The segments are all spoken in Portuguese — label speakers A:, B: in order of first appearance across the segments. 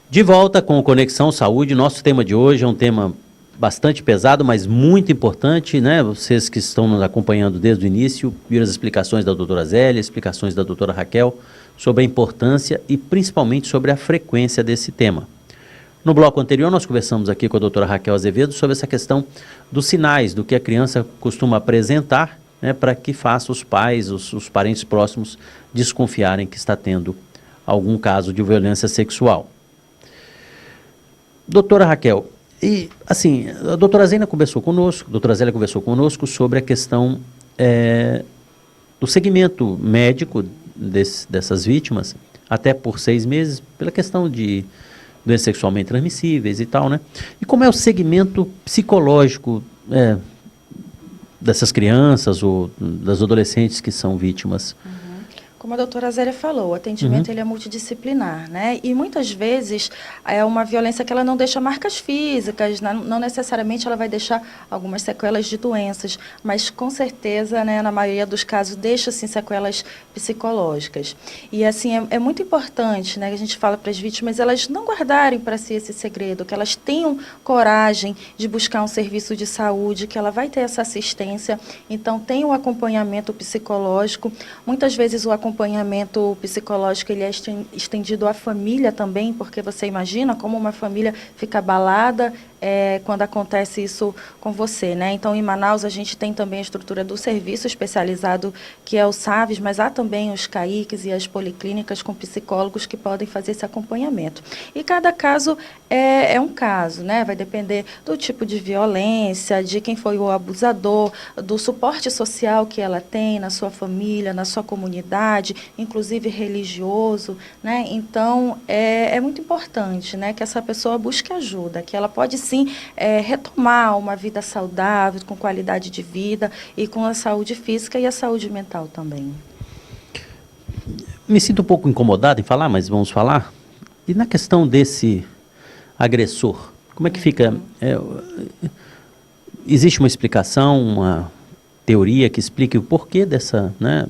A: De volta com o Conexão Saúde, nosso tema de hoje é um tema bastante pesado, mas muito importante, né? Vocês que estão nos acompanhando desde o início, viram as explicações da doutora Zélia, explicações da doutora Raquel sobre a importância e principalmente sobre a frequência desse tema. No bloco anterior, nós conversamos aqui com a doutora Raquel Azevedo sobre essa questão dos sinais, do que a criança costuma apresentar, né, para que faça os pais, os parentes próximos desconfiarem que está tendo algum caso de violência sexual. Doutora Raquel, e assim, a doutora Zélia conversou conosco sobre a questão do segmento médico dessas vítimas, até por 6 meses, pela questão de doenças sexualmente transmissíveis e tal, né? E como é o segmento psicológico dessas crianças ou das adolescentes que são vítimas?
B: Como a doutora Zélia falou, o atendimento ele é multidisciplinar, né? E muitas vezes é uma violência que ela não deixa marcas físicas, não necessariamente ela vai deixar algumas sequelas de doenças, mas com certeza, né, na maioria dos casos, deixa sim sequelas psicológicas. E assim, é muito importante, né, que a gente fala para as vítimas, elas não guardarem para si esse segredo, que elas tenham coragem de buscar um serviço de saúde, que ela vai ter essa assistência, então tem o acompanhamento psicológico, muitas vezes o acompanhamento psicológico ele é estendido à família também, porque você imagina como uma família fica abalada quando acontece isso com você, né? Então, em Manaus, a gente tem também a estrutura do serviço especializado, que é o SAVES, mas há também os CAICs e as policlínicas com psicólogos que podem fazer esse acompanhamento. E cada caso é um caso, né? Vai depender do tipo de violência, de quem foi o abusador, do suporte social que ela tem na sua família, na sua comunidade, inclusive religioso, né? Então, é muito importante, né, que essa pessoa busque ajuda, que ela pode sim retomar uma vida saudável, com qualidade de vida e com a saúde física e a saúde mental também.
A: Me sinto um pouco incomodado em falar, mas vamos falar. E na questão desse agressor, como é que fica? Existe uma explicação, uma teoria que explique o porquê dessa, né?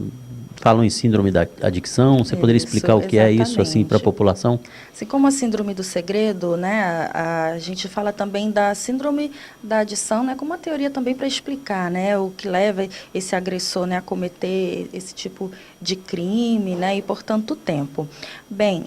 A: Falam em síndrome da adicção, você poderia explicar o que é isso assim para a população?
B: Assim como a síndrome do segredo, né, a gente fala também da síndrome da adição, né, como uma teoria também para explicar, né, o que leva esse agressor, né, a cometer esse tipo de crime, né, e por tanto tempo. Bem,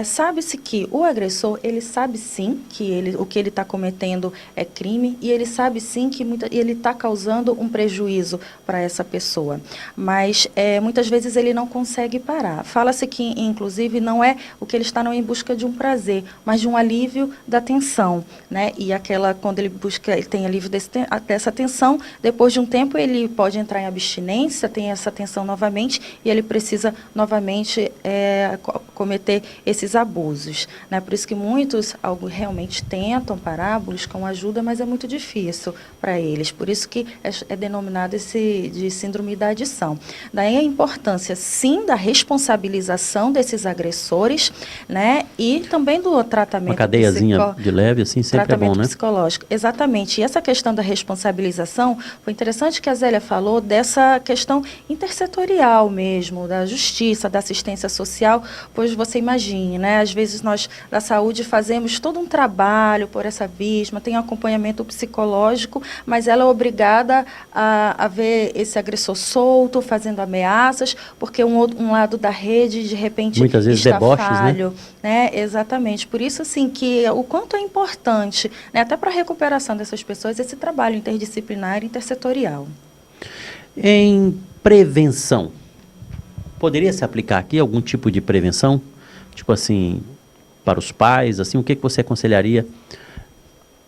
B: sabe-se que o agressor, ele sabe sim que o que ele está cometendo é crime e ele sabe sim que ele está causando um prejuízo para essa pessoa, mas muitas vezes ele não consegue parar. Fala-se que, inclusive, não é o que ele está não em busca de um prazer, mas de um alívio da tensão, né? E quando ele tem alívio dessa tensão, depois de um tempo ele pode entrar em abstinência, tem essa tensão novamente e ele precisa novamente cometer esses abusos, né? Por isso que muitos realmente tentam parar, buscam ajuda, mas é muito difícil para eles. Por isso que é denominado de síndrome da adição. Daí a importância, sim, da responsabilização desses agressores, né, e também do tratamento
A: uma cadeiazinha de leve, assim, sempre é bom, né?
B: Psicológico. Exatamente. E essa questão da responsabilização, foi interessante que a Zélia falou dessa questão intersetorial mesmo, da justiça, da assistência social, pois você imagine, né, às vezes nós, da saúde, fazemos todo um trabalho por essa vítima, tem um acompanhamento psicológico, mas ela é obrigada a ver esse agressor solto, fazendo ameaças, porque um lado da rede, de repente,
A: muitas vezes
B: está
A: deboches,
B: falho, né? Exatamente. Por isso, assim, que o quanto é importante, né, até para a recuperação dessas pessoas, esse trabalho interdisciplinar e intersetorial.
A: Em prevenção, poderia se aplicar aqui algum tipo de prevenção? Tipo assim, para os pais, assim, o que você aconselharia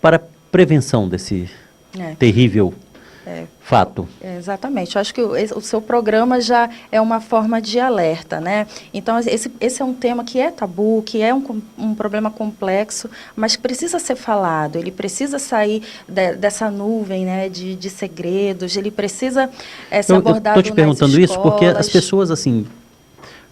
A: para a prevenção desse terrível fato?
B: Exatamente. Eu acho que o seu programa já é uma forma de alerta, né? Então, esse é um tema que é tabu, que é um problema complexo, mas precisa ser falado, ele precisa sair dessa nuvem, né, de segredos, ele precisa ser abordado.
A: Eu estou te perguntando isso porque as pessoas, assim,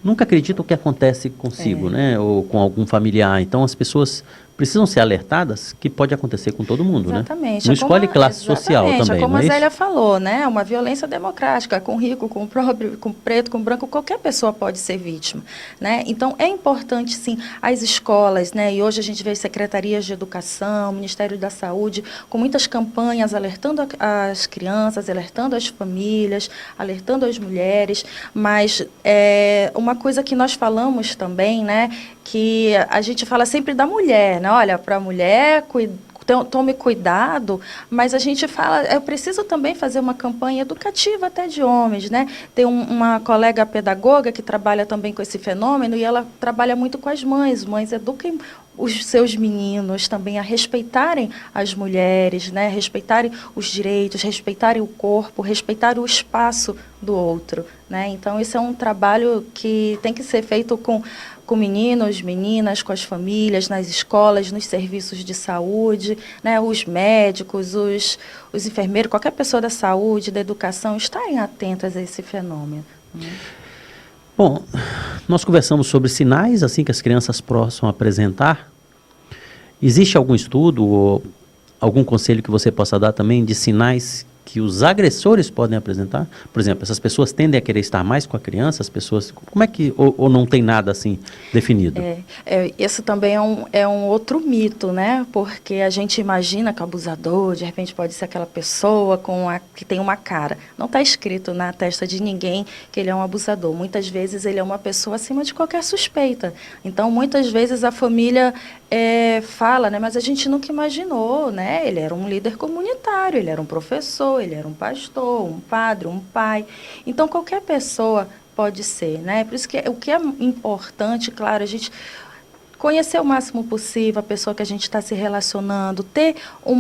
A: nunca acreditam o que acontece consigo, né? Ou com algum familiar. Então, as pessoas precisam ser alertadas que pode acontecer com todo mundo,
B: Exatamente.
A: né? Não escolhe classe social também,
B: como
A: não
B: a
A: é
B: Zélia
A: isso?
B: falou, né? Uma violência democrática, com rico, com pobre, com preto, com branco, qualquer pessoa pode ser vítima, né? Então, é importante, sim, as escolas, né? E hoje a gente vê secretarias de educação, Ministério da Saúde, com muitas campanhas alertando as crianças, alertando as famílias, alertando as mulheres, mas uma coisa que nós falamos também, né? Que a gente fala sempre da mulher, né? Olha, para a mulher, tome cuidado, mas a gente fala, eu preciso também fazer uma campanha educativa até de homens, né? Tem uma colega pedagoga que trabalha também com esse fenômeno e ela trabalha muito com as mães. Mães, eduquem os seus meninos também a respeitarem as mulheres, né? Respeitarem os direitos, respeitarem o corpo, respeitarem o espaço do outro, né? Então, esse é um trabalho que tem que ser feito com meninos, meninas, com as famílias, nas escolas, nos serviços de saúde, né? Os médicos, os enfermeiros, qualquer pessoa da saúde, da educação, estarem atentas a esse fenômeno, né?
A: Bom, nós conversamos sobre sinais assim que as crianças possam apresentar. Existe algum estudo ou algum conselho que você possa dar também de sinais que os agressores podem apresentar? Por exemplo, essas pessoas tendem a querer estar mais com a criança, as pessoas... Como é que... Ou não tem nada assim definido?
B: Isso também é um outro mito, né? Porque a gente imagina que o abusador, de repente, pode ser aquela pessoa que tem uma cara. Não está escrito na testa de ninguém que ele é um abusador. Muitas vezes ele é uma pessoa acima de qualquer suspeita. Então, muitas vezes a família fala, né? Mas a gente nunca imaginou, né? Ele era um líder comunitário, ele era um professor, ele era um pastor, um padre, um pai. Então, qualquer pessoa pode ser, né? Por isso que o que é importante, claro, a gente conhecer o máximo possível a pessoa que a gente está se relacionando, ter um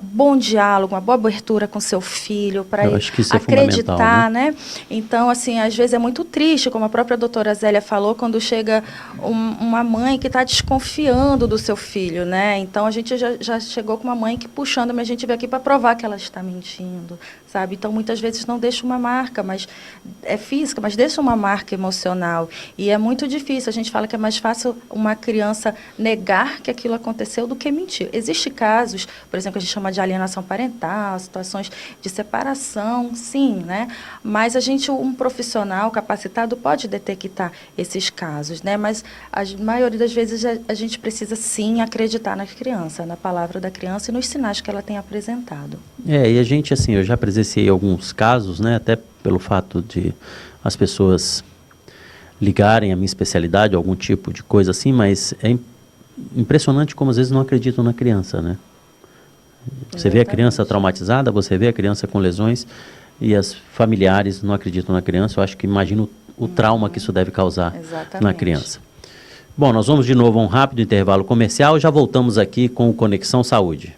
B: bom diálogo, uma boa abertura com seu filho, para ele acreditar, né? Então, assim, às vezes é muito triste, como a própria doutora Zélia falou, quando chega uma mãe que está desconfiando do seu filho, né? Então, a gente já chegou com uma mãe que puxando, mas a gente veio aqui para provar que ela está mentindo, sabe? Então, muitas vezes não deixa uma marca, mas é física, mas deixa uma marca emocional. E é muito difícil, a gente fala que é mais fácil uma criança negar que aquilo aconteceu do que mentir. Existem casos, por exemplo, que a gente chama de alienação parental, situações de separação, sim, né? Mas um profissional capacitado pode detectar esses casos, né? Mas a maioria das vezes a gente precisa, sim, acreditar na criança, na palavra da criança e nos sinais que ela tem apresentado.
A: E a gente, assim, eu já presenciei alguns casos, né? Até pelo fato de as pessoas ligarem a minha especialidade, algum tipo de coisa assim, mas é impressionante como às vezes não acreditam na criança, né? Você vê a criança traumatizada, você vê a criança com lesões e as familiares não acreditam na criança. Eu acho que imagino o trauma que isso deve causar na criança. Bom, nós vamos de novo a um rápido intervalo comercial, já voltamos aqui com o Conexão Saúde.